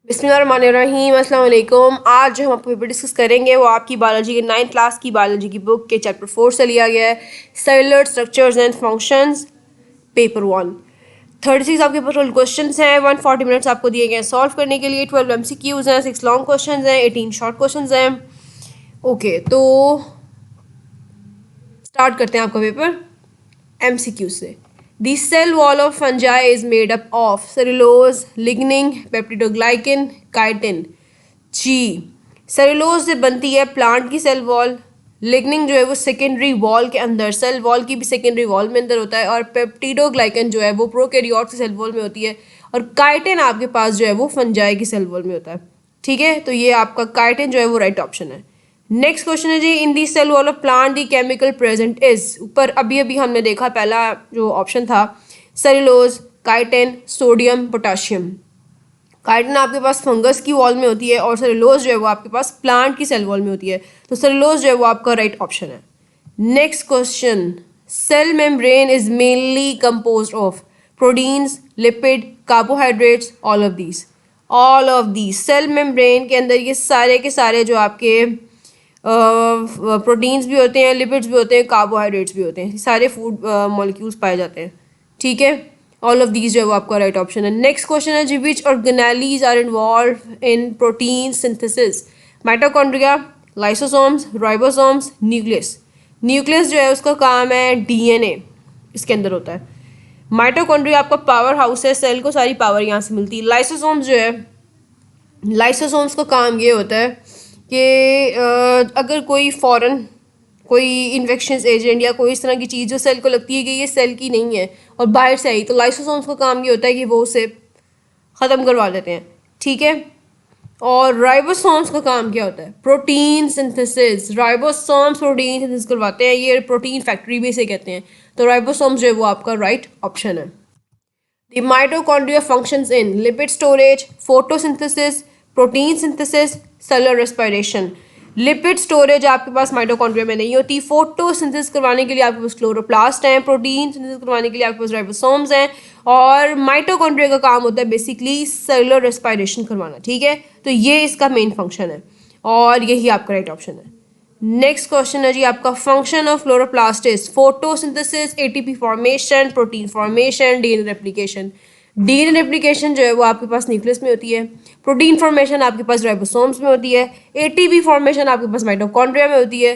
बिस्मिल्लाहिर्रहमानिर्रहीम, अस्सलाम वालेकुम। आज जो हम आपको पेपर डिस्कस करेंगे वो आपकी बायोलॉजी के 9th क्लास की बायोलॉजी की बुक के चैप्टर 4 से लिया गया है। Cellular structures and functions, paper 1। 36 आपके पेपर क्वेश्चन हैं। 140 मिनट्स आपको दिए गए हैं सॉल्व करने के लिए। 12 MCQs हैं, 6 लॉन्ग क्वेश्चन हैं, 18 शॉर्ट क्वेश्चन हैं। ओके, तो स्टार्ट करते हैं आपका पेपर MCQ से। The cell wall of fungi is made up of cellulose, lignin, peptidoglycan, chitin. Ji, cellulose से बनती है प्लांट की सेल वॉल। लिग्निन जो है वो सेकेंडरी वॉल के अंदर, सेल वॉल की भी सेकेंडरी वॉल में अंदर होता है। और पेप्टिडोग्लाइकन जो है वो प्रोकैरियोट की सेल वॉल में होती है। और काइटिन आपके पास जो है वो फंजाई की सेल वॉल में होता है। ठीक है, तो ये आपका काइटिन जो है वो राइट ऑप्शन है। नेक्स्ट क्वेश्चन है जी, in the cell wall of plant the chemical present is. ऊपर अभी अभी हमने देखा पहला जो ऑप्शन था cellulose, chitin, sodium, potassium. Chitin आपके पास फंगस की वॉल में होती है और सेलुलोज जो है वो आपके पास प्लांट की सेल वॉल में होती है। तो सेलुलोज जो है वो आपका राइट ऑप्शन है। Next question, cell membrane is mainly composed of proteins, lipid, carbohydrates, all of these. Cell membrane के अंदर ये सारे के सारे जो आपके प्रोटीन्स भी होते हैं, लिपिड्स भी होते हैं, कार्बोहाइड्रेट्स भी होते हैं, सारे फूड मॉलिक्यूल्स पाए जाते हैं। ठीक है, ऑल ऑफ दीज जो है वो आपका राइट ऑप्शन है। नेक्स्ट क्वेश्चन है जी, which organelles are involve in protein synthesis. Mitochondria, lysosomes, ribosomes, nucleus. Nucleus जो है उसका काम है डीएनए इसके अंदर होता है। माइटोकॉन्ड्रिया आपका पावर हाउस है, सेल को सारी पावर यहाँ से मिलती है। लाइसोसोम्स जो है, लाइसोसोम्स का काम ये होता है कि अगर कोई फॉरेन कोई इन्फेक्शन एजेंट या कोई इस तरह की चीज़ जो सेल को लगती है कि ये सेल की नहीं है और बाहर से आई, तो लाइसोसोम्स का काम ये होता है कि वो उसे ख़त्म करवा देते हैं। ठीक है, और राइबोसोम्स का काम क्या होता है? Protein synthesis. Ribosomes protein synthesis करवाते हैं, ये प्रोटीन फैक्ट्री भी इसे कहते हैं। तो राइबोसोम्स जो है वो आपका राइट ऑप्शन है। The mitochondria functions in lipid storage, photosynthesis, protein synthesis, cellular respiration. Lipid storage आपके पास माइटोकॉन्ड्रिया में नहीं होती। फोटोसिंथेसिस करवाने के लिए आपके पास क्लोरोप्लास्ट हैं। प्रोटीन सिंथेसिस करवाने के लिए आपके पास राइबोसोम्स हैं। और माइटोकॉन्ड्रिया का काम होता है बेसिकली सेलुलर रेस्पिरेशन करवाना। ठीक है, तो ये इसका मेन फंक्शन है और यही आपका राइट ऑप्शन है। नेक्स्ट क्वेश्चन है जी आपका, function of chloroplast is photosynthesis, ATP formation, protein formation, DNA replication. DNA replication जो है वो आपके पास न्यूक्लियस में होती है। प्रोटीन फॉर्मेशन आपके पास राइबोसोम्स में होती है। एटीपी फॉर्मेशन आपके पास माइटोकॉन्ड्रिया में होती है।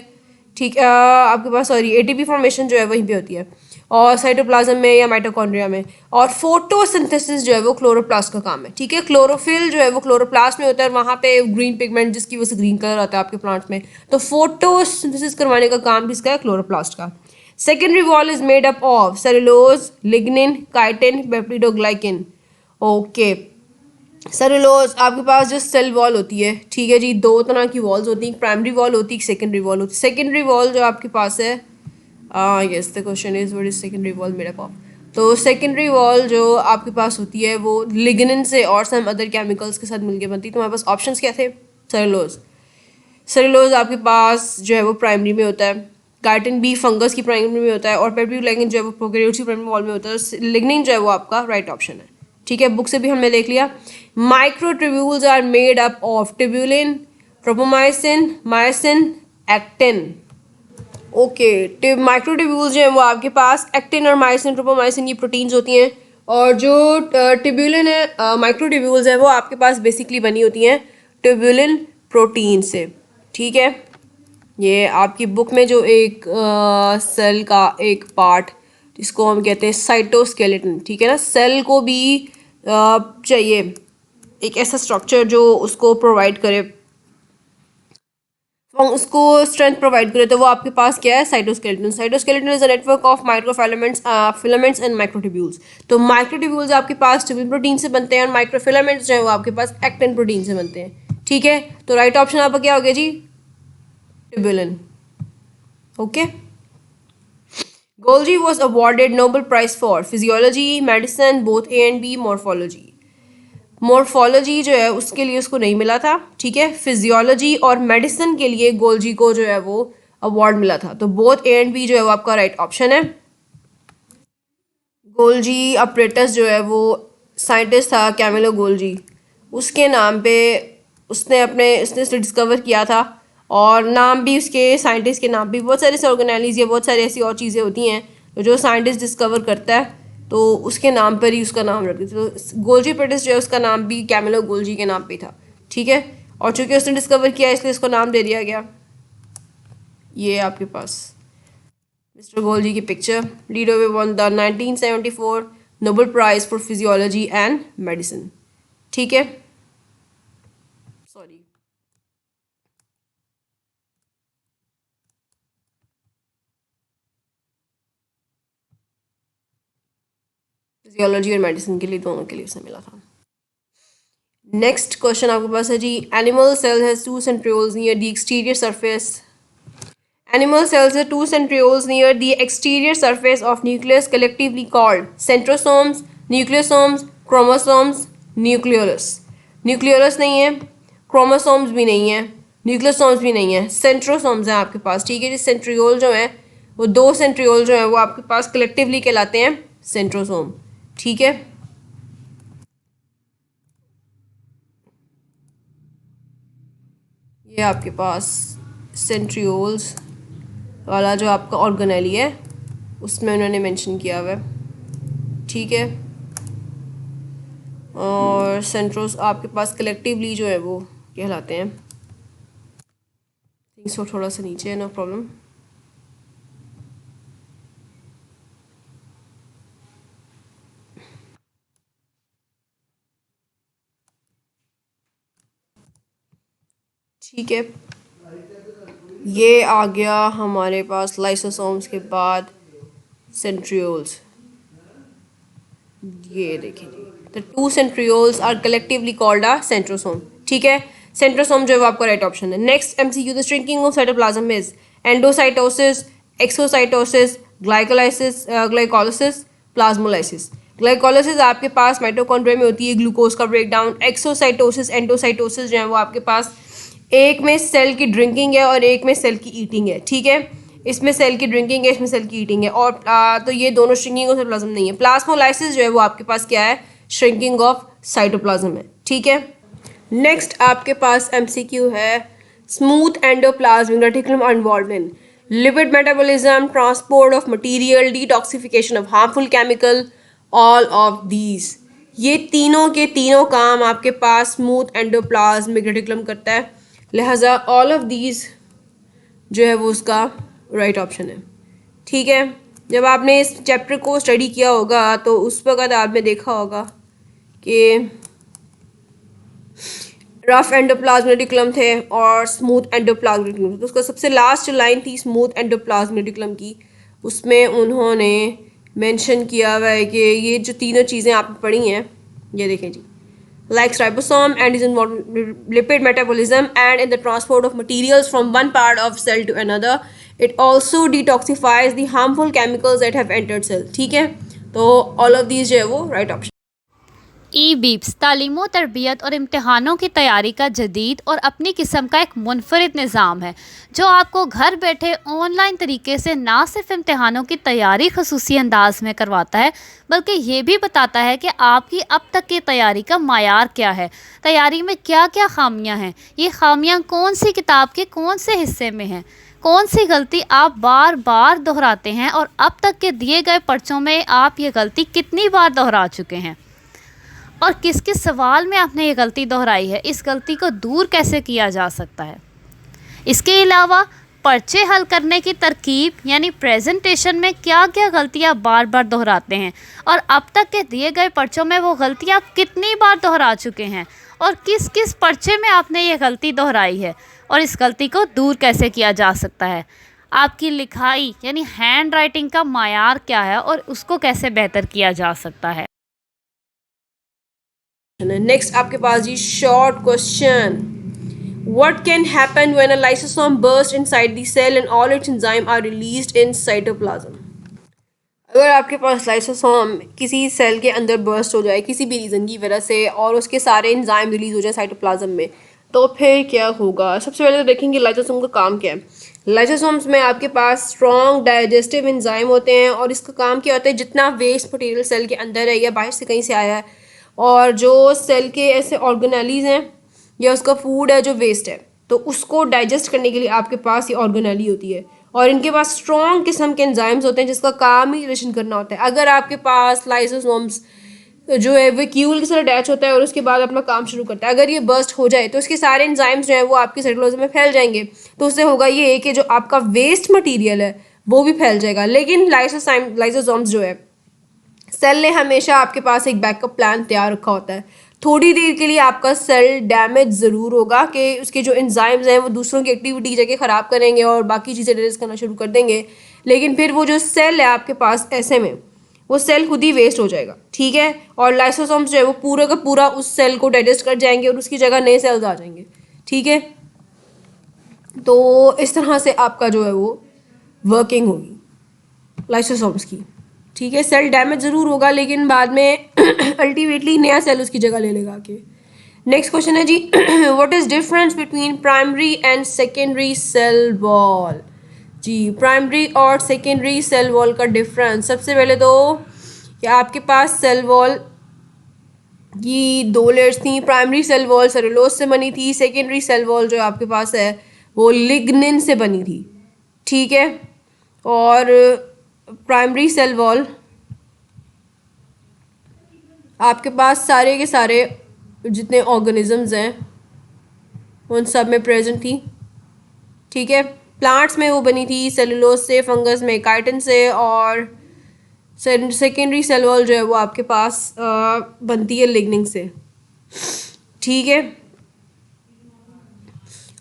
ठीक, आपके पास सॉरी एटीपी फॉर्मेशन जो है वहीं पे होती है और साइटोप्लाज्म में या माइटोकॉन्ड्रिया में। और फोटोसिंथेसिस जो है वो क्लोरोप्लास्ट का काम है। ठीक है, क्लोरोफिल जो है वो क्लोरोप्लास्ट में होता है और वहाँ पे ग्रीन पिगमेंट जिसकी वजह से ग्रीन कलर आता है आपके प्लांट्स में। तो फोटोसिंथेसिस करवाने का काम किसका है? क्लोरोप्लास्ट का। Secondary wall is made up of cellulose, lignin, chitin, peptidoglycan. Okay, cellulose आपके पास जो सेल वॉल होती है, ठीक है जी, दो तरह की वॉल्स होती हैं, प्राइमरी वॉल होती है, सेकेंडरी वॉल होती है। सेकेंडरी वॉल जो आपके पास है, yes the question is what is secondary wall made up of. तो सेकेंडरी वॉल जो आपके पास होती है वो लिग्निन से और सम अदर केमिकल्स के साथ मिलकर बनती है। तो हमारे पास ऑप्शंस क्या थे? सेलुलोज, सेलुलोज आपके पास जो है वो प्राइमरी में होता है। काइटिन भी फंगस की प्राइमरी में होता है और पेप्टिडोग्लाइकिन जो है वो प्रोकैरियोट्स की प्राइमरी वॉल में होता है। लिग्निन जो है वो आपका राइट ऑप्शन है। ठीक है, बुक से भी हमने देख लिया। Microtubules are made up of tubulin, tropomyosin, myosin, actin. Okay, microtubules जो है वो आपके पास एक्टिन और मायोसिन, ट्रोपोमाइसिन, ये प्रोटीन्स होती हैं। और जो ट्यूब्यूलिन है, माइक्रोट्यूब्यूल्स है वो आपके पास बेसिकली बनी होती हैं ट्यूब्यूलिन प्रोटीन से। ठीक है, ये आपकी बुक में जो एक सेल का एक पार्ट जिसको हम कहते हैं साइटोस्केलेटन, ठीक है ना, सेल को भी चाहिए एक ऐसा स्ट्रक्चर जो उसको प्रोवाइड करे, उसको स्ट्रेंथ प्रोवाइड करे, तो वो आपके पास क्या है? Cytoskeleton. Cytoskeleton is a network of microfilaments, filaments and microtubules. तो माइक्रोट्यूब्यूल्स आपके पास ट्यूब्यूल प्रोटीन से बनते हैं और माइक्रोफिलामेंट्स जो है वो आपके पास एक्टिन प्रोटीन से बनते हैं। ठीक है, तो राइट ऑप्शन आपका क्या हो गया जी? Tubulin. Okay, Golgi was awarded Nobel Prize for Physiology, Medicine, both A and B, Morphology. Morphology जो है उसके लिए उसको नहीं मिला था। ठीक है, फिजियोलॉजी और मेडिसिन के लिए गोल्जी को जो है वो अवार्ड मिला था। तो बोथ ए एंड बी जो है वो आपका राइट ऑप्शन है। गोल्जी अपरेटस जो है वो साइंटिस्ट था, कैमिलो गोल्जी, उसके नाम पे उसने डिस्कवर किया था, और नाम भी उसके साइंटिस्ट के नाम भी, बहुत सारे ऑर्गेनाइज या बहुत सारी ऐसी और चीज़ें होती हैं जो साइंटिस्ट डिस्कवर करता है तो उसके नाम पर ही उसका नाम रख देते। तो गोल्जी पेटिस जो है उसका नाम भी कैमिलो गोल्जी के नाम पे था, ठीक है। और चूंकि उसने डिस्कवर किया इसलिए इसको नाम दे दिया गया। ये आपके पास मिस्टर गोल्जी की पिक्चर। लीडो won the 1974 Nobel prize for physiology and medicine, ठीक है। सॉरी, फिजियोलॉजी और मेडिसिन के लिए, दोनों के लिए उसे मिला था। नेक्स्ट क्वेश्चन आपके पास है जी, animal cell has two centrioles near the exterior surface. Animal cells have two centrioles near the exterior surface of nucleus collectively called centrosomes, nucleosomes, chromosomes, nucleolus. Nucleolus नहीं है, chromosomes भी नहीं है, nucleosomes भी नहीं है, centrosomes हैं आपके पास, ठीक है जी। centriole जो है वो दो centriole जो है वो आपके पास collectively कहलाते हैं centrosome, ठीक है। ये आपके पास centrioles वाला जो आपका ऑर्गेनेली है उसमें उन्होंने मेंशन किया हुआ है, ठीक है। और सेंट्रोस आपके पास कलेक्टिवली जो है वो कहलाते हैं। सो थोड़ा सा नीचे है, नो प्रॉब्लम। ठीक है, ये आ गया हमारे पास लाइसोसोम्स के बाद सेंट्रियोल्स। ये देखिए जी, the two centrioles are collectively called a centrosome, ठीक है। सेंट्रोसोम जो है वो आपका राइट ऑप्शन है। Next MCQ, the shrinking of cytoplasm is endocytosis, exocytosis, glycolysis, plasmolysis. Glycolysis आपके पास माइटोकॉन्ड्रिया में होती है, ग्लूकोज का ब्रेकडाउन। एक्सोसाइटोसिस, एंडोसाइटोसिस जो है वो आपके पास एक में सेल की ड्रिंकिंग है और एक में सेल की ईटिंग है, ठीक है। इसमें सेल की ड्रिंकिंग है, इसमें सेल की ईटिंग है, और तो ये दोनों श्रिंकिंग ऑफ साइटोप्लाज्म नहीं है। प्लाज्मोलाइसिस जो है वो आपके पास क्या है, श्रिंकिंग ऑफ साइटोप्लाज्म है, ठीक है। नेक्स्ट आपके पास एमसीक्यू है, smooth endoplasmic reticulum involved in lipid metabolism, transport of material, detoxification of harmful chemical, all of these. ये तीनों के तीनों काम आपके पास स्मूथ एंडोप्लाज्मिक रेटिकुलम करता है, लिहाजा ऑल ऑफ दीज जो है वो उसका राइट ऑप्शन है, ठीक है। जब आपने इस चैप्टर को स्टडी किया होगा तो उस वक्त आपने देखा होगा कि रफ एंडोप्लाज्मिक रेटिकुलम थे और स्मूथ एंडोप्लाज्मिक रेटिकुलम। तो उसका सबसे लास्ट लाइन थी स्मूथ एंडोप्लाज्मिक रेटिकुलम की, उसमें उन्होंने मेंशन किया हुआ है कि ये जो तीनों चीज़ें आपने पढ़ी हैं, ये देखें जी, like ribosome and is involved in lipid metabolism and in the transport of materials from one part of cell to another. It also detoxifies the harmful chemicals that have entered cell, ठीक है। तो all of these जो है वो right option। ई beeps तालीम तरबियत और इम्तहानों की तैयारी का जदीद और अपनी किस्म का एक मुनफरिद निज़ाम है जो आपको घर बैठे ऑनलाइन तरीके से ना सिर्फ इम्तहानों की तैयारी खसूसी अंदाज में करवाता है बल्कि ये भी बताता है कि आपकी अब तक की तैयारी का मायार क्या है, तैयारी में क्या क्या खामियां हैं, ये खामियां कौन सी किताब के कौन से हिस्से में हैं, कौन सी गलती आप बार बार दोहराते हैं और अब तक के दिए गए पर्चों में आप ये गलती कितनी बार दोहरा चुके हैं और किस किस सवाल में आपने ये गलती दोहराई है, इस गलती को दूर कैसे किया जा सकता है। इसके अलावा पर्चे हल करने की तरकीब यानी प्रेजेंटेशन में क्या क्या गलतियाँ बार बार दोहराते हैं और अब तक के दिए गए पर्चों में वो गलतियाँ आप कितनी बार दोहरा चुके हैं और किस किस पर्चे में आपने ये गलती दोहराई है और इस गलती को दूर कैसे किया जा सकता है। आपकी लिखाई यानी हैंड राइटिंग का मायार क्या है और उसको कैसे बेहतर किया जा सकता है। नेक्स्ट आपके पास जी short question, what can happen when a lysosome bursts inside the cell and all its enzymes are released in cytoplasm। अगर आपके पास लाइसोसोम किसी सेल के अंदर बर्स्ट हो जाए किसी भी रीज़न की वजह से और उसके सारे एंजाइम रिलीज हो जाए साइटोप्लाज्म में, तो फिर क्या होगा। सबसे पहले तो देखेंगे लाइसोसोम का काम क्या है। लाइसोसोम्स में आपके पास स्ट्रॉन्ग डाइजेस्टिव एंजाइम होते हैं और इसका काम क्या होता है, जितना वेस्ट मटेरियल सेल के अंदर है या बाहर से कहीं से आया है और जो सेल के ऐसे ऑर्गेनेलीज हैं या उसका फूड है जो वेस्ट है, तो उसको डाइजेस्ट करने के लिए आपके पास ये ऑर्गेनेली होती है और इनके पास स्ट्रॉन्ग किस्म के एंजाइम्स होते हैं जिसका काम ही डाइजेशन करना होता है। अगर आपके पास लाइसोसोम्स जो है वो क्यूल के साथ अटैच होता है और उसके बाद अपना काम शुरू करता है, अगर ये बर्स्ट हो जाए तो उसके सारे एंजाइम्स जो है वो आपके साइटोप्लाज्म में फैल जाएंगे, तो उससे होगा ये कि जो आपका वेस्ट मटेरियल है वो भी फैल जाएगा। लेकिन लाइसोसोम्स जो है, सेल ने हमेशा आपके पास एक बैकअप प्लान तैयार रखा होता है। थोड़ी देर के लिए आपका सेल डैमेज ज़रूर होगा कि उसके जो एंजाइम्स हैं वो दूसरों की एक्टिविटी जगह ख़राब करेंगे और बाकी चीज़ें डाइजेस्ट करना शुरू कर देंगे, लेकिन फिर वो जो सेल है आपके पास ऐसे में वो सेल खुद ही वेस्ट हो जाएगा, ठीक है। और लाइसोसोम्स जो है वो पूरा का पूरा उस सेल को डाइजेस्ट कर जाएंगे और उसकी जगह नए सेल्स आ जाएंगे, ठीक है। तो इस तरह से आपका जो है वो वर्किंग होगी लाइसोसोम्स की, ठीक है। सेल डैमेज ज़रूर होगा लेकिन बाद में अल्टीमेटली नया सेल उसकी जगह ले लेगा के। नेक्स्ट क्वेश्चन है जी, what is difference between primary and secondary cell wall. जी, प्राइमरी और सेकेंडरी सेल वॉल का डिफरेंस, सबसे पहले तो कि आपके पास सेल वॉल की दो लेयर्स थी। प्राइमरी सेल वॉल सेलुलोज से बनी थी, सेकेंडरी सेल वॉल जो आपके पास है वो लिग्निन से बनी थी, ठीक है। और प्राइमरी सेल वॉल आपके पास सारे के सारे जितने ऑर्गेनिजम्स हैं उन सब में प्रेजेंट थी, ठीक है। प्लांट्स में वो बनी थी सेलुलोज से, फंगस में काइटिन से, और सेकेंडरी सेल वॉल जो है वो आपके पास बनती है लिग्निन से, ठीक है।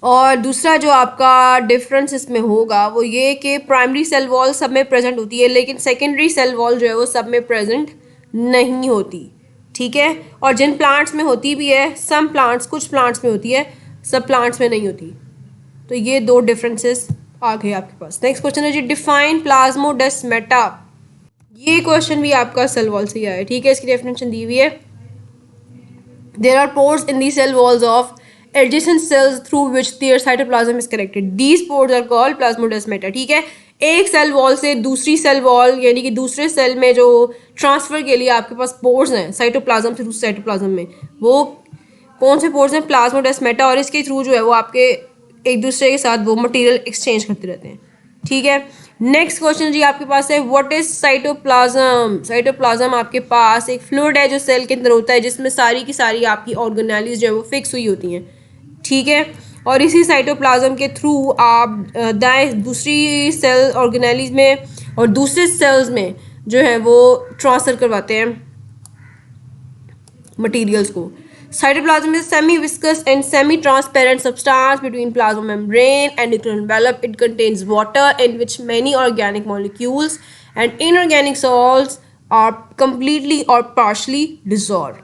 और दूसरा जो आपका डिफरेंस इसमें होगा वो ये कि प्राइमरी सेल वॉल सब में प्रेजेंट होती है लेकिन सेकेंडरी सेल वॉल जो है वो सब में प्रेजेंट नहीं होती, ठीक है। और जिन प्लांट्स में होती भी है, सम प्लांट्स, कुछ प्लांट्स में होती है, सब प्लांट्स में नहीं होती। तो ये दो डिफरेंसेस आ गए आपके पास। नेक्स्ट क्वेश्चन है जी, डिफाइन प्लाज्मोडेस्माटा। ये क्वेश्चन भी आपका सेल वॉल से ही आया है, ठीक है। इसकी डेफिनेशन दी हुई है, there are pores in the cell walls of adjacent cells through which their cytoplasm is connected. These pores are called plasmodesmata, ठीक है। एक सेल वॉल से दूसरी सेल वॉल यानी कि दूसरे सेल में जो ट्रांसफर के लिए आपके पास पोर्स हैं साइटोप्लाज्म से दूसरे साइटोप्लाज्म में, वो कौन से पोर्स हैं? प्लाज्मोडेस्माटा। और इसके थ्रू जो है वो आपके एक दूसरे के साथ वो मटेरियल एक्सचेंज करते रहते हैं, ठीक है। नेक्स्ट क्वेश्चन जी आपके पास है, व्हाट इज साइटोप्लाज्म। साइटोप्लाज्म आपके पास एक फ्लूइड है जो सेल के अंदर होता है जिसमें सारी की सारी आपकी ऑर्गेनेलीज जो है वो फिक्स हुई होती हैं, ठीक है। और इसी साइटोप्लाज्म के थ्रू आप दाएं दूसरी सेल ऑर्गेनेलीज में और दूसरे सेल्स में जो है वो ट्रांसफर करवाते हैं मटेरियल्स को। Cytoplasm is semi-viscous and semi-transparent substance between plasma membrane and nuclear envelope. It contains water in which many organic molecules and inorganic salts are completely or partially dissolved.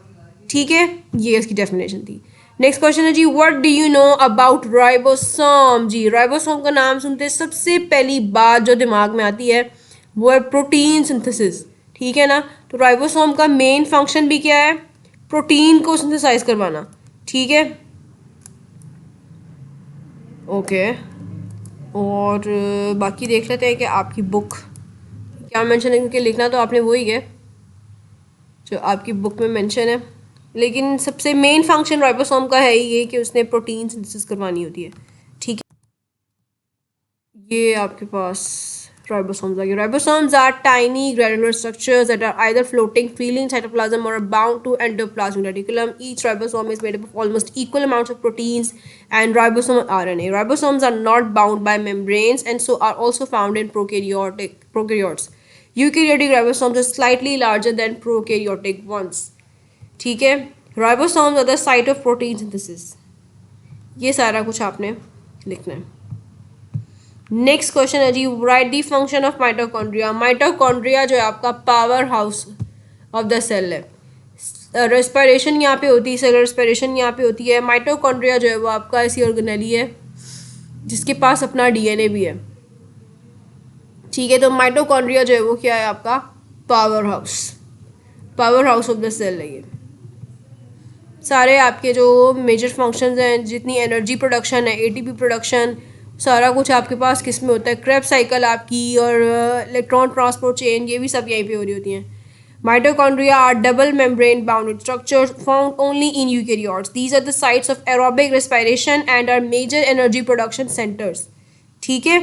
ठीक है, ये इसकी डेफिनेशन थी। Next question है जी, what do you know about ribosome. जी, ribosome का नाम सुनते सबसे पहली बात जो दिमाग में आती है वो है प्रोटीन सिंथेसिस, ठीक है ना। तो राइबोसोम का मेन फंक्शन भी क्या है? प्रोटीन को सिंथेसाइज करवाना, ठीक है, ओके। और बाकी देख लेते हैं कि आपकी बुक क्या मेंशन है, क्योंकि लिखना तो आपने वही है जो आपकी बुक में मेंशन है, लेकिन सबसे मेन फंक्शन राइबोसोम का है ये कि उसने प्रोटीन सिंथेसिस करवानी होती है, ठीक है। ये आपके पास ribosomes are. Ribosomes are tiny granular structures that are either floating freely in cytoplasm or are bound to endoplasmic reticulum. Each ribosome is made up of almost equal amounts of proteins and ribosomal RNA. Ribosomes are not bound by membranes and so are also found in prokaryotes. Eukaryotic ribosomes are slightly larger than prokaryotic ones. ठीक है, ribosomes are the site of protein synthesis. ये सारा कुछ आपने लिखना है। Next question है जी, write the function of mitochondria. Mitochondria जो है आपका power house of the cell है। रेस्पिरेशन यहाँ पे होती है, सेल रेस्पिरेशन यहाँ पे होती है। माइटोकॉन्ड्रिया जो है वो आपका ऐसी ऑर्गेनेली है जिसके पास अपना डीएनए भी है, ठीक है। तो माइटोकॉन्ड्रिया जो है वो क्या है? आपका power house of the cell है। ये सारे आपके जो मेजर फंक्शंस हैं, जितनी एनर्जी प्रोडक्शन है, एटीपी प्रोडक्शन, सारा कुछ आपके पास किस में होता है? क्रेब्स साइकिल आपकी और इलेक्ट्रॉन ट्रांसपोर्ट चेन, ये भी सब यहीं पे हो रही होती हैं। Mitochondria are double membrane bounded structures found only in eukaryotes. These are the sites of aerobic respiration and are major energy production centers. ठीक है.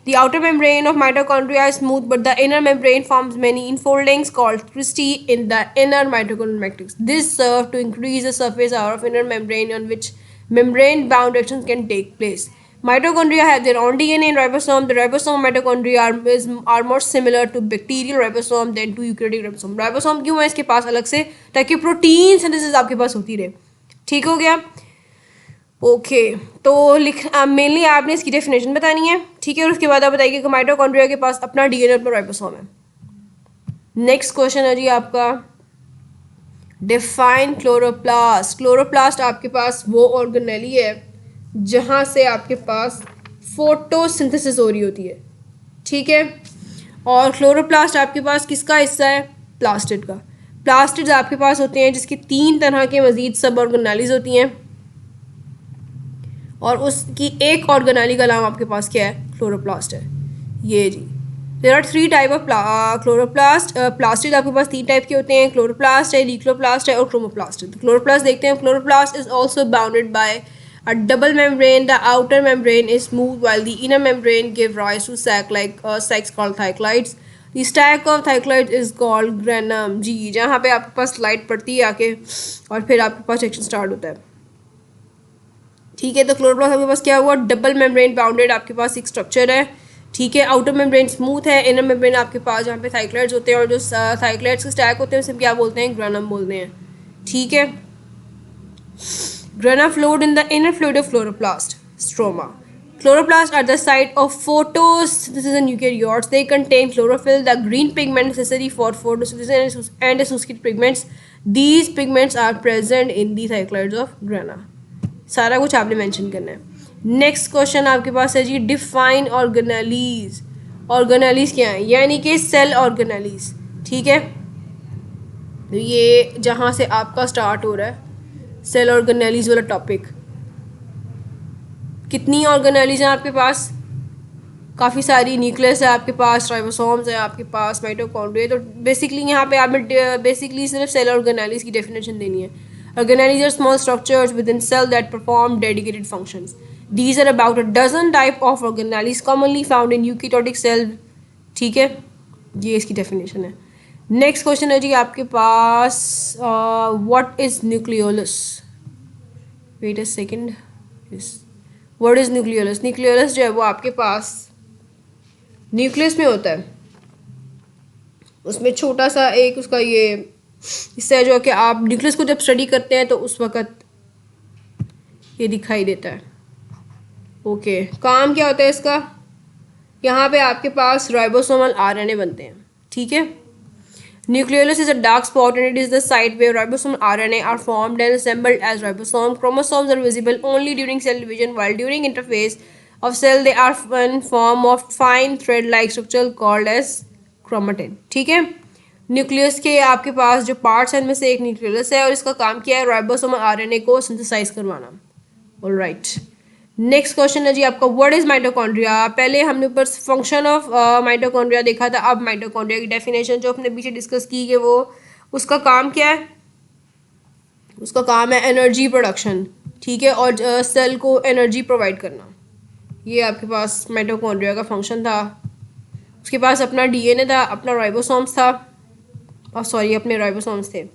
The outer membrane of mitochondria is smooth, but the inner membrane forms many infoldings called cristae in the inner mitochondrial matrix. This serves to increase the surface area of inner membrane on which membrane-bound actions can take place. Mitochondria have their own DNA in ribosome. The ribosome mitochondria are more similar to bacterial ribosome than to eukaryotic ribosome. Ribosome क्यों है इसके पास अलग से, ताकि protein synthesis आपके पास होती रहे. ठीक हो गया. ओके तो मेनली आपने इसकी डेफिनेशन बतानी है. ठीक है. और उसके बाद आप बताइए कि माइटोकॉन्ड्रिया के पास अपना डीएनए और अपना राइबोसोम है. नेक्स्ट क्वेश्चन है जी आपका, डिफाइन क्लोरोप्लास्ट. क्लोरोप्लास्ट आपके पास वो ऑर्गेनेली है जहाँ से आपके पास फोटोसिंथेसिस हो रही होती है. ठीक है. और क्लोरोप्लास्ट आपके पास किसका हिस्सा है? प्लास्टिड का. प्लास्टिड्स आपके पास होते हैं जिसकी 3 तरह के मज़ीद सब ऑर्गेनेलीज होती हैं, और उसकी एक ऑर्गेनेली का नाम आपके पास क्या है? क्लोरोप्लास्ट है. ये जी, there are 3 type of chloroplast. Plastid आपके पास 3 टाइप के होते हैं. क्लोरोप्लास्ट है, लीक्लोप्लास्ट है और क्रोमोप्लास्ट है. क्लोरोप्लास्ट देखते हैं. Chloroplast is also bounded by a double membrane. The outer membrane is smooth while the inner membrane give rise to sacs called thylakoids. The stack of thylakoids is called granum. जी, जहाँ पे आपके पास light पड़ती है आके और फिर आपके पास action start होता है. ठीक है. तो क्लोरोप्लास्ट आपके पास क्या हुआ? डबल मेम्ब्रेन बाउंडेड आपके पास एक स्ट्रक्चर है. ठीक है. आउटर मेम्ब्रेन स्मूथ है, इनर मेम्ब्रेन आपके पास जहाँ पे थाइक्लाइड्स होते हैं, और जो थाइक्लाइड्स के स्टैक होते हैं उसे क्या बोलते हैं? ग्रेनम बोलते हैं. ठीक है. Grana flowed in the inner fluid of chloroplast, stroma. Chloroplasts are the site of photosynthesis in eukaryotes. They contain chlorophyll, the green pigment necessary for photosynthesis, and associated pigments. These pigments are present in the thylakoids of grana. सारा कुछ आपने mention करना है. Next question आपके पास है जी, define organelles. Organelles क्या है? यानी कि सेल ऑर्गेनेलीज. ठीक है. तो ये जहाँ से आपका स्टार्ट हो रहा है सेल ऑर्गेनेलीज वाला टॉपिक. कितनी ऑर्गेनेलीज हैं आपके पास? काफ़ी सारी. न्यूक्लियस है आपके पास, राइबोसोम्स है आपके पास, माइटोकॉन्ड्रिया. तो बेसिकली यहाँ पे आपने बेसिकली सिर्फ सेल ऑर्गेनेलीज की डेफिनेशन देनी है. Organelles are small structures within cell that perform dedicated functions. These are about a dozen type of organelles commonly found in eukaryotic cell. ठीक है. ये इसकी डेफिनेशन है. नेक्स्ट क्वेश्चन है जी आपके पास, what is nucleolus. Wait a second. What is nucleolus. Nucleolus जो है वो आपके पास न्यूक्लियस में होता है. उसमें छोटा सा एक उसका ये हिस्सा है जो कि आप न्यूक्लियस को जब स्टडी करते हैं तो उस वक़्त ये दिखाई देता है. ओके. काम क्या होता है इसका? यहाँ पे आपके पास राइबोसोमल आरएनए बनते हैं. ठीक है. Nucleolus is a dark spot and it is the site where ribosomal RNA are formed and assembled as ribosome. Chromosomes are visible only during cell division, while during interphase of cell they are in form of fine thread-like structure called as chromatin. ठीक है. Nucleus के आपके पास जो parts हैं इनमें से एक nucleus है और इसका काम क्या है? राइबोसोमल आरएनए को सिंथेसाइज करवाना. ऑलराइट. नेक्स्ट क्वेश्चन है जी आपका, व्हाट इज माइटोकॉन्ड्रिया. पहले हमने ऊपर फंक्शन ऑफ माइटोकॉन्ड्रिया देखा था. अब माइटोकॉन्ड्रिया की डेफिनेशन जो अपने पीछे डिस्कस की कि वो उसका काम क्या है? उसका काम है एनर्जी प्रोडक्शन. ठीक है. और सेल को एनर्जी प्रोवाइड करना. ये आपके पास माइटोकॉन्ड्रिया का फंक्शन था. उसके पास अपना डीएनए था, अपना राइबोसोम्स था, और सॉरी अपने राइबोसोम्स थे.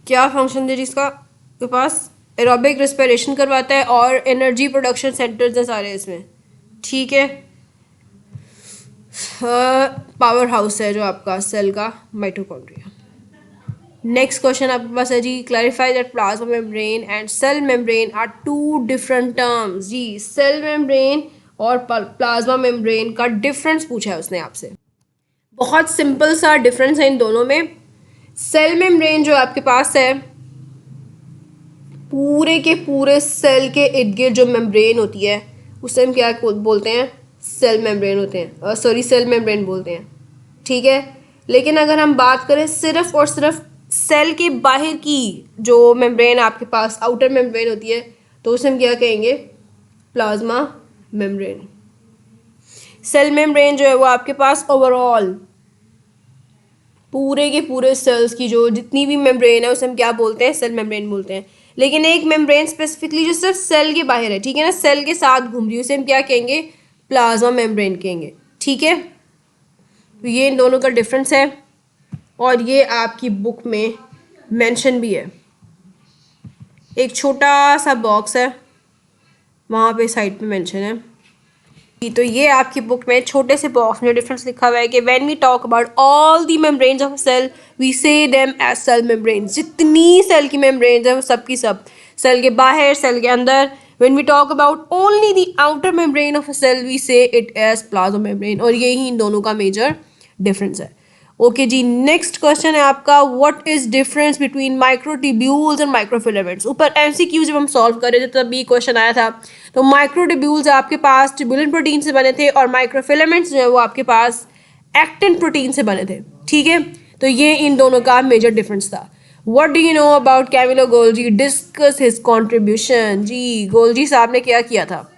क्या फंक्शन थे जिसका के पास? एरोबिक रेस्पिरेशन करवाता है और एनर्जी प्रोडक्शन सेंटर्स हैं सारे इसमें. ठीक है. पावर हाउस है जो आपका सेल का माइटोकॉन्ड्रिया. नेक्स्ट क्वेश्चन आपके पास है जी, clarify that plasma membrane and cell membrane are 2 different terms. जी, सेल मेम्ब्रेन और प्लाज्मा मेम्ब्रेन का डिफरेंस पूछा है उसने आपसे. बहुत सिंपल सा डिफरेंस है इन दोनों में. सेल मेम्ब्रेन जो आपके पास है, पूरे के पूरे सेल के इर्द गिर्द जो मेम्ब्रेन होती है उसे हम क्या बोलते हैं? सेल मेम्ब्रेन होते हैं, सॉरी सेल मेम्ब्रेन बोलते हैं. ठीक है. लेकिन अगर हम बात करें सिर्फ और सिर्फ सेल के बाहर की जो मेम्ब्रेन आपके पास आउटर मेम्ब्रेन होती है तो उसे हम क्या कहेंगे? Plasma membrane. सेल मेम्ब्रेन जो है वो आपके पास ओवरऑल पूरे के पूरे सेल्स की जो जितनी भी मेम्ब्रेन है उसे हम क्या बोलते हैं, सेल मेम्ब्रेन बोलते हैं। लेकिन एक मेम्ब्रेन स्पेसिफिकली जो सिर्फ सेल के बाहर है, ठीक है ना, सेल के साथ घूम रही है, उसे हम क्या कहेंगे, प्लाज्मा मेम्ब्रेन कहेंगे, ठीक है। तो ये इन दोनों का डिफरेंस है और ये आपकी बुक में मेंशन भी है। एक छोटा सा बॉक्स है वहाँ पे साइड पे मेंशन है। तो ये आपकी बुक में छोटे से बॉक्स में डिफरेंस लिखा हुआ है कि when we talk about all the membranes of a cell we say them as cell membranes. जितनी सेल की मेम्ब्रेन्स हैं वो सब की सब, सेल के बाहर, सेल के अंदर। When we talk about only the outer membrane of a cell we say it as plasma membrane. और यही इन दोनों का मेजर डिफरेंस है। ओके जी, नेक्स्ट क्वेश्चन है आपका, what is difference between microtubules and microfilaments. ऊपर एमसीक्यू जब हम सॉल्व कर रहे थे तब ये क्वेश्चन आया था। तो माइक्रोट्यूब्यूल्स आपके पास ट्यूबुलेंट प्रोटीन से बने थे और माइक्रोफिलामेंट्स जो है वो आपके पास एक्टिन प्रोटीन से बने थे, ठीक है। तो ये इन दोनों का मेजर डिफरेंस था। What do you know about Camillo Golgi, discuss his contribution. जी, गोल्जी साहब ने क्या किया था,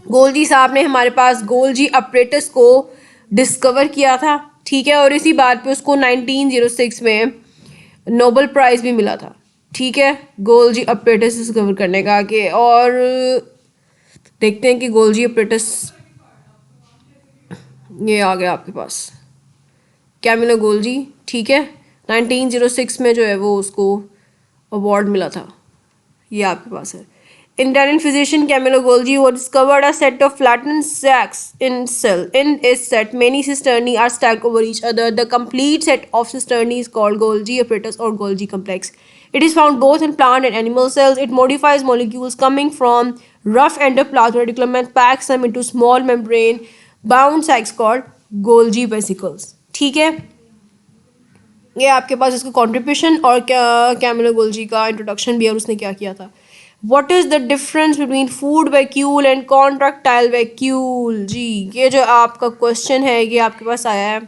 गोल्जी साहब ने हमारे पास गोल्जी अपरेटस को डिस्कवर किया था, ठीक है। और इसी बात पे उसको 1906 में नोबेल प्राइज़ भी मिला था, ठीक है, गोल्जी अपरेटस डिस्कवर करने का। कि और देखते हैं कि गोल्जी अपरेटस ये आ गया आपके पास, कैमिलो गोल्जी, ठीक है। 1906 में जो है वो उसको अवार्ड मिला था, ये आपके पास है। Italian physician Camillo Golgi who discovered a set of flattened sacs in cell. In its set, many cisternae are stacked over each other. The complete set of cisternae is called Golgi apparatus or Golgi complex. It is found both in plant and animal cells. It modifies molecules coming from rough endoplasmic reticulum and packs them into small membrane bound sacs called Golgi vesicles. ठीक है, ये आपके पास इसका contribution और Camillo Golgi का introduction भी है और उसने क्या किया था। What is the difference between food vacuole and contractile vacuole? जी, ये जो आपका क्वेश्चन है ये आपके पास आया है।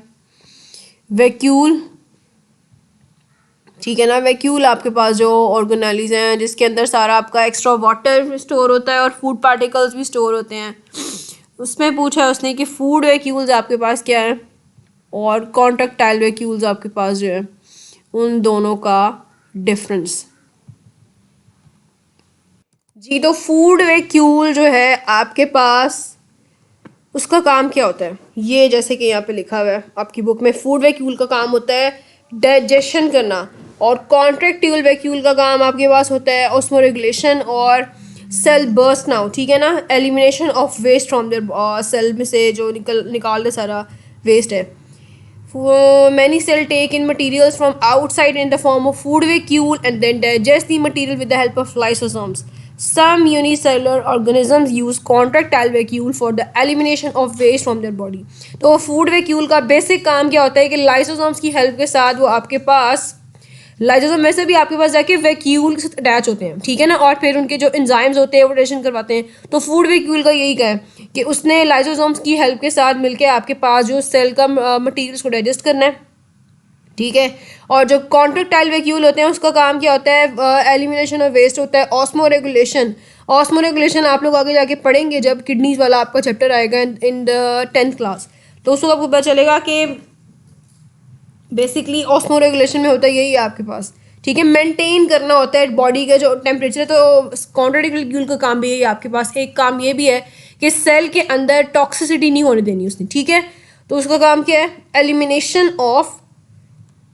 वैक्यूल, ठीक है ना, वैक्यूल आपके पास जो ऑर्गेनेलीज हैं जिसके अंदर सारा आपका एक्स्ट्रा वाटर स्टोर होता है और फूड पार्टिकल्स भी स्टोर होते हैं। उसमें पूछा है उसने कि फूड वैक्यूल्स आपके पास क्या है और कॉन्ट्रैक्टाइल वैक्यूल्स आपके पास जो है, उन दोनों का डिफरेंस। जी, तो फूड वैक्यूल जो है आपके पास उसका काम क्या होता है, ये जैसे कि यहाँ पे लिखा हुआ है आपकी बुक में, फूड वैक्यूल का काम होता है डाइजेशन करना और कॉन्ट्रैक्टाइल वैक्यूल का काम आपके पास होता है ऑस्मोरेगुलेशन और सेल बर्स्ट नाउ, ठीक है ना, elimination of waste from their cell में से जो निकाल दे सारा वेस्ट है। Many cells take in materials from outside in the form of food vacuole and then digest the material with the help of lysosomes. Some unicellular organisms use contractile vacuole for the elimination of waste from their body. तो food vacuole का basic काम क्या होता है कि lysosomes की help के साथ वो आपके पास, लाइसोसोम में से भी आपके पास जाके वैक्यूल के साथ अटैच होते हैं, ठीक है ना, और फिर उनके जो एंजाइम्स होते हैं वो डाइजेशन करवाते हैं। तो फूड वैक्यूल का यही का है कि उसने लाइसोसोम्स की हेल्प के साथ मिलके आपके पास जो सेल का मटीरियल को डाइजेस्ट करना है, ठीक है। और जो कॉन्ट्रैक्टाइल वैक्यूल होते हैं उसका काम क्या होता है, एलिमिनेशन ऑफ वेस्ट होता है, ऑस्मोरेगुलेशन। ऑस्मोरेगुलेशन आप लोग आगे जाके पढ़ेंगे जब किडनीज वाला आपका चैप्टर आएगा इन द 10th क्लास, तो उसको आपको पता चलेगा कि बेसिकली ऑस्मोरेगुलेशन में होता है यही आपके पास, ठीक है, मेंटेन करना होता है बॉडी का जो टेम्परेचर है। तो कॉन्ट्रैक्टाइल वैक्यूल का काम भी यही आपके पास। एक काम ये भी है कि सेल के अंदर टॉक्सिसिटी नहीं होने देनी उसने, ठीक है। तो उसका काम क्या है, एलिमिनेशन ऑफ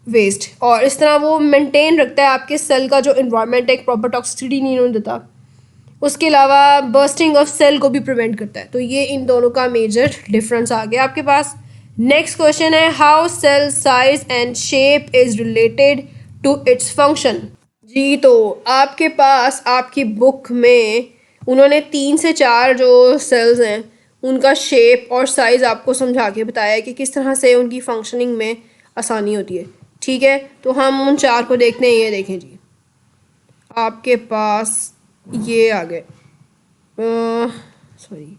वेस्ट, और इस तरह वो मेंटेन रखता है आपके सेल का जो इन्वायरमेंट है, एक प्रॉपर टॉक्सिसिटी नहीं होने देता। उसके अलावा बर्स्टिंग ऑफ सेल को भी प्रिवेंट करता है। तो ये इन दोनों का मेजर डिफरेंस आ गया आपके पास। नेक्स्ट क्वेश्चन है, how cell size and shape is related to its function. जी, तो आपके पास आपकी बुक में उन्होंने 3 से 4 जो सेल्स हैं उनका शेप और साइज़ आपको समझा के बताया है कि किस तरह से उनकी फंक्शनिंग में आसानी होती है, ठीक है। तो हम उन 4 को देखते हैं। ये देखें जी, आपके पास ये आ गए, सॉरी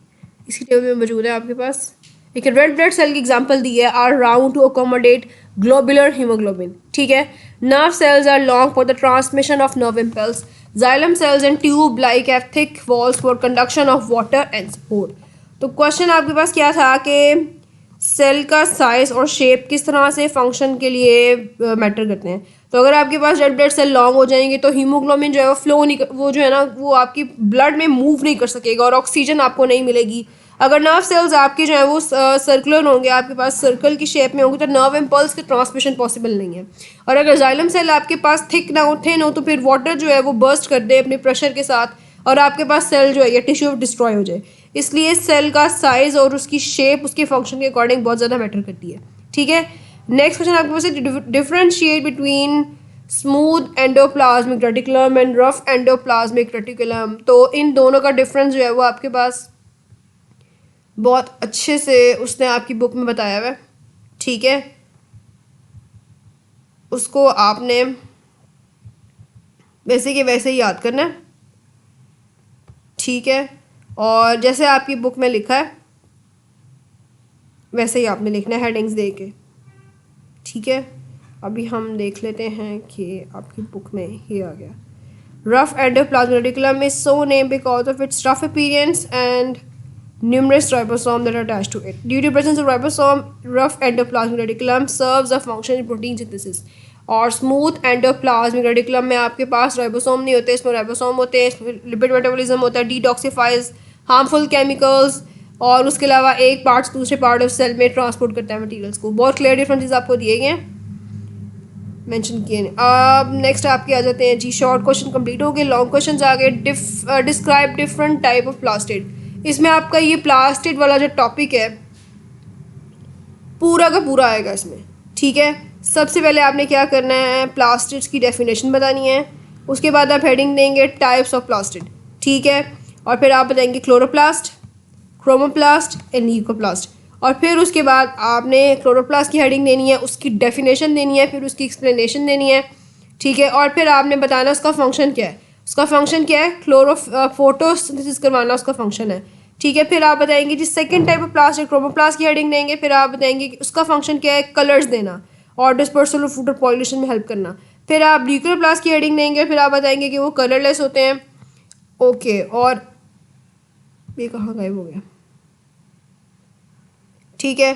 इसकी टेबल में मौजूद है आपके पास। एक रेड ब्लड सेल की एग्जांपल दी है, are round to accommodate globular haemoglobin, ठीक है। Nerve cells are long for the transmission of nerve impulse. Xylem cells and tube like have thick walls for conduction of water and support. तो question आपके पास क्या था कि cell का size और shape किस तरह से फंक्शन के लिए मैटर करते हैं। तो अगर आपके पास रेड ब्लड सेल लॉन्ग हो जाएंगे तो हीमोग्लोबिन जो है वो फ्लो नहीं वो जो है ना वो आपकी ब्लड में मूव नहीं कर सकेगा और ऑक्सीजन आपको नहीं मिलेगी। अगर नर्व सेल्स आपके जो है वो सर्कुलर होंगे, आपके पास सर्कल की शेप में होंगे, तो नर्व इम्पल्स की ट्रांसमिशन पॉसिबल नहीं है। और अगर जाइलम सेल आपके पास थिक ना हो, थिन हो, तो फिर वाटर जो है वो बर्स्ट कर दे अपने प्रेशर के साथ और आपके पास सेल जो है या टिश्यू डिस्ट्रॉय हो जाए। इसलिए सेल का साइज और उसकी शेप उसके फंक्शन के अकॉर्डिंग बहुत ज़्यादा मैटर करती है। ठीक है, नेक्स्ट क्वेश्चन आपके पास है differentiate between smooth endoplasmic reticulum and rough endoplasmic reticulum. तो इन दोनों का डिफरेंस जो है वो आपके पास बहुत अच्छे से उसने आपकी बुक में बताया हुआ है। ठीक है, उसको आपने वैसे के वैसे ही याद करना है। ठीक है, और जैसे आपकी बुक में लिखा है वैसे ही आपने लिखना है हेडिंग्स दे के। ठीक है, अभी हम देख लेते हैं कि आपकी बुक में ये आ गया। Rough endoplasmic reticulum is so name because of its rough appearance and numerous ribosomes that are attached to it. Due to presence of ribosome, rough endoplasmic reticulum serves a function in protein synthesis. और smooth endoplasmic reticulum में आपके पास ribosome नहीं होते, इसमें ribosome होते हैं, इसमें lipid metabolism होता है, डिटॉक्सिफाइज हार्मफुल केमिकल्स और उसके अलावा एक पार्ट से दूसरे पार्ट ऑफ सेल में ट्रांसपोर्ट करता है मटीरियल्स को। बहुत क्लियर डिफरेंसेस आपको दिए गए हैं, मेंशन किए हैं। अब नेक्स्ट आपके आ जाते हैं जी, शॉर्ट क्वेश्चन कंप्लीट हो गए, लॉन्ग क्वेश्चन आ गए। Describe different type of plastid. इसमें आपका ये प्लास्टिड वाला जो टॉपिक है पूरा का पूरा आएगा इसमें। ठीक है, सबसे पहले आपने क्या करना है, प्लास्टिड्स की डेफिनेशन बतानी है, उसके बाद आप हेडिंग देंगे टाइप्स ऑफ प्लास्टिड। ठीक है, और फिर आप बताएंगे क्लोरोप्लास्ट, क्रोमोप्लास्ट एंड ल्यूकोप्लास्ट। और फिर उसके बाद आपने क्लोरोप्लास्ट की हेडिंग देनी है, उसकी डेफिनेशन देनी है, फिर उसकी एक्सप्लेनेशन देनी है। ठीक है, और फिर आपने बताना उसका फंक्शन क्या है। उसका फंक्शन क्या है, फोटोसिंथेसिस करवाना उसका फंक्शन है। ठीक है, फिर आप बताएंगे जी सेकंड टाइप ऑफ प्लास्ट है, क्रोमोप्लास्ट की हेडिंग देंगे, फिर आप बताएंगे कि उसका फंक्शन क्या है, कलर्स देना और डिस्पर्सल ऑफ वाटर पॉल्यूशन में हेल्प करना। फिर आप ल्यूकोप्लास्ट की हेडिंग देंगे, फिर आप बताएंगे कि वो कलरलेस होते हैं। ओके, और ये कहाँ गायब हो गया। ठीक है,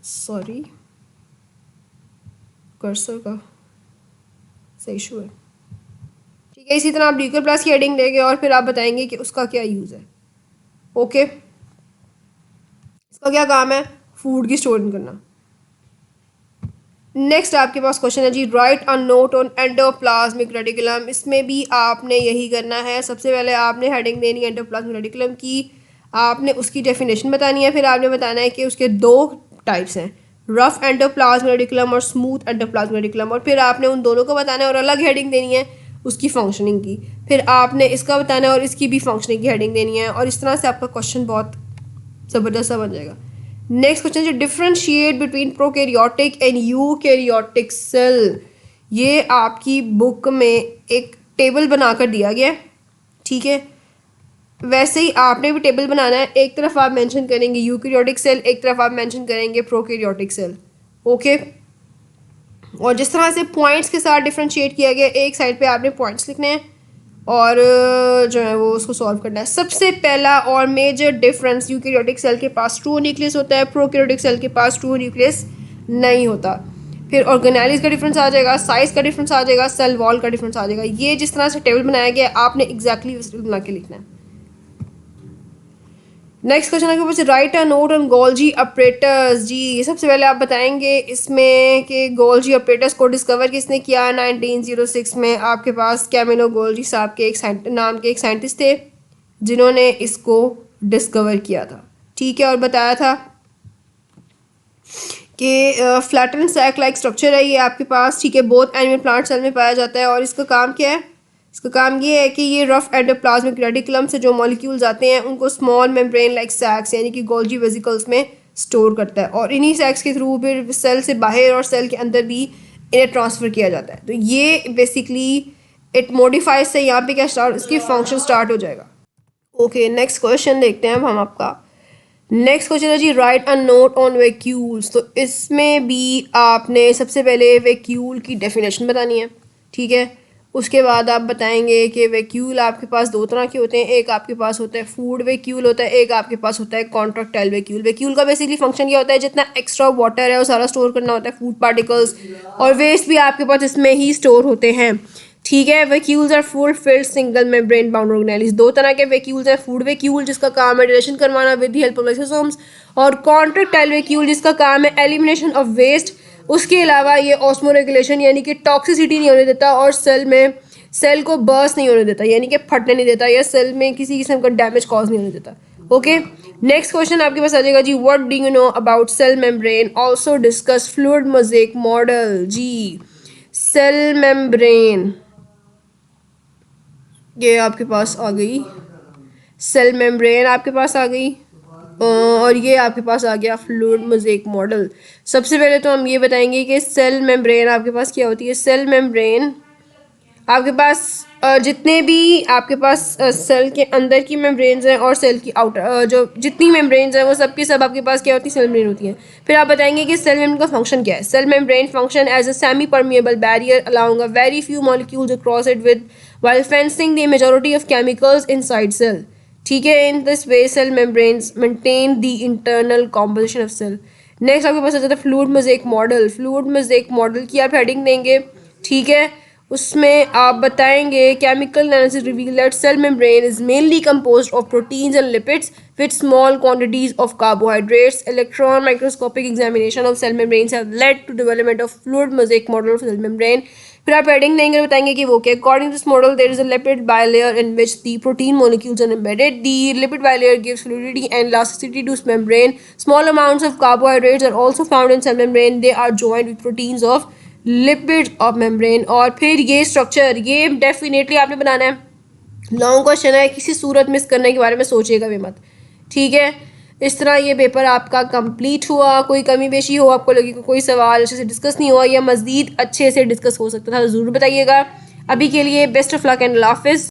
सॉरी कर्सर का सही इशू है। ठीक है, इसी तरह आप ल्यूकोप्लास्ट की हेडिंग देंगे और फिर आप बताएंगे कि उसका क्या यूज़ है। ओके, इसका क्या काम है, फूड की स्टोरिंग करना। नेक्स्ट आपके पास क्वेश्चन है जी, write a note on endoplasmic reticulum. इसमें भी आपने यही करना है, सबसे पहले आपने हेडिंग देनी है एंडोप्लाज्मिक रेटिकुलम की, आपने उसकी डेफिनेशन बतानी है, फिर आपने बताना है कि उसके दो टाइप्स हैं, रफ एंडोप्लाज्मिक रेटिकुलम और स्मूथ एंडोप्लाज्मिक रेटिकुलम, और फिर आपने उन दोनों को बताना है और अलग हेडिंग देनी है उसकी फंक्शनिंग की, फिर आपने इसका बताना है और इसकी भी फंक्शनिंग की हेडिंग देनी है, और इस तरह से आपका क्वेश्चन बहुत ज़बरदस्त सा बन जाएगा। नेक्स्ट क्वेश्चन जो differentiate between prokaryotic and eukaryotic cell. ये आपकी बुक में एक टेबल बनाकर दिया गया है। ठीक है, वैसे ही आपने भी टेबल बनाना है, एक तरफ आप मेंशन करेंगे यूकैरियोटिक सेल, एक तरफ आप मेंशन करेंगे प्रोकैरियोटिक सेल। ओके, और जिस तरह से पॉइंट्स के साथ डिफरेंशिएट किया गया, एक साइड पे आपने पॉइंट्स लिखने हैं और जो है वो उसको सॉल्व करना है। सबसे पहला और मेजर डिफरेंस, यूकैरियोटिक सेल के पास ट्रू न्यूक्लियस होता है, प्रोकैरियोटिक सेल के पास ट्रू न्यूक्लियस नहीं होता। फिर ऑर्गेनेलिस का डिफरेंस आ जाएगा, साइज का डिफरेंस आ जाएगा, सेल वॉल का डिफरेंस आ जाएगा। ये जिस तरह से टेबल बनाया गया आपने एग्जैक्टली उस टेबल बना के लिखना है। नेक्स्ट क्वेश्चन आपके पास, write a note on Golgi apparatus. जी, सबसे पहले आप बताएंगे इसमें कि गोल्जी ऑपरेटर्स को डिस्कवर किसने किया। 1906 में आपके पास कैमिलो गोल्जी साहब के एक नाम के एक साइंटिस्ट थे जिन्होंने इसको डिस्कवर किया था। ठीक है, और बताया था कि फ्लैटन सैक लाइक स्ट्रक्चर है ये आपके पास। ठीक है, बहुत एनिमल प्लांट सेल में पाया जाता है और इसका काम क्या है, इसका काम ये है कि ये रफ एंडोप्लाज्मिक रेटिकुलम से जो मॉलिक्यूल्स आते हैं उनको स्मॉल मेम्ब्रेन लाइक सैक्स यानी कि गोल्जी वेसिकल्स में स्टोर करता है और इन्हीं सैक्स के थ्रू फिर सेल से बाहर और सेल के अंदर भी इन्हें ट्रांसफ़र किया जाता है। तो ये बेसिकली इट मॉडिफाइज से यहाँ पे क्या स्टार्ट, इसकी फंक्शन स्टार्ट हो जाएगा। ओके, नेक्स्ट क्वेश्चन देखते हैं अब हम आपका। नेक्स्ट क्वेश्चन है जी, write a note on vacuoles. तो इसमें भी आपने सबसे पहले वैक्यूल की डेफिनेशन बतानी है। ठीक है, उसके बाद आप बताएंगे कि वैक्यूल आपके पास दो तरह के होते हैं, एक आपके पास होता है फूड वैक्यूल होता है, एक आपके पास होता है कॉन्ट्रैक्टाइल वैक्यूल। वैक्यूल का बेसिकली फंक्शन क्या होता है, जितना एक्स्ट्रा वाटर है वो सारा स्टोर करना होता है, फूड पार्टिकल्स और वेस्ट भी आपके पास इसमें ही स्टोर होते हैं, ठीक है। Vacuoles are full filled single membrane bound organelles. दो तरह के वैक्यूल्स हैं, फूड वैक्यूल जिसका काम है डाइजेशन करवाना with the help of lysosomes, और कॉन्ट्रैक्टाइल वैक्यूल जिसका काम है एलिमिनेशन ऑफ वेस्ट। उसके अलावा ये ऑस्मो रेगुलेशन यानी कि टॉक्सिसिटी नहीं होने देता और सेल को बर्स्ट नहीं होने देता, यानी कि फटने नहीं देता, या सेल में किसी किस्म का डैमेज कॉज नहीं होने देता। ओके, नेक्स्ट क्वेश्चन आपके पास आ जाएगा जी, what do you know about cell membrane, also discuss fluid mosaic model. जी, सेल मेम्ब्रेन ये आपके पास आ गई, सेल मेम्ब्रेन आपके पास आ गई, और ये आपके पास आ गया फ्लूइड मोज़ेक मॉडल। सबसे पहले तो हम ये बताएंगे कि सेल मेम्ब्रेन आपके पास क्या होती है। सेल मेम्ब्रेन आपके पास जितने भी आपके पास सेल के अंदर की मेम्ब्रेन्स हैं और सेल की आउटर जो जितनी मेम्ब्रेन्स हैं वो सब की सब आपके पास क्या होती है, सेल मेम्ब्रेन होती हैं। फिर आप बताएंगे कि सेल मेम्ब्रेन का फंक्शन क्या है। Cell membrane function as a semi permeable barrier allowing a very few molecules across it with while fencing the majority of chemicals inside cell, ठीक है। In this way cell membranes maintain the internal composition of cell. Next आपके पास आ जाता है fluid mosaic model. Fluid mosaic model की आप heading देंगे, ठीक है। उसमें आप बताएंगे chemical analysis reveal that cell membrane is mainly composed of proteins and lipids with small quantities of carbohydrates. Electron microscopic examination of cell membranes have led to development of fluid mosaic model of cell membrane. फिर आप heading देंगे, बताएंगे कि वो क्या। According to this model, there is a lipid bilayer in which the protein molecules are embedded. The lipid bilayer gives fluidity and elasticity to its membrane. Small amounts of carbohydrates are also found in cell membrane. They are joined with proteins of lipids of membrane. और फिर ये structure ये definitely आपने बनाना है, long question है, किसी सूरत miss करने के बारे में सोचिएगा भी मत, ठीक है। इस तरह ये पेपर आपका कंप्लीट हुआ। कोई कमी पेशी हो, आपको लगे कि कोई सवाल अच्छे से डिस्कस नहीं हुआ या मज़ीद अच्छे से डिस्कस हो सकता था, ज़रूर बताइएगा। अभी के लिए बेस्ट ऑफ लक एंड अल्लाह हाफ़िज़।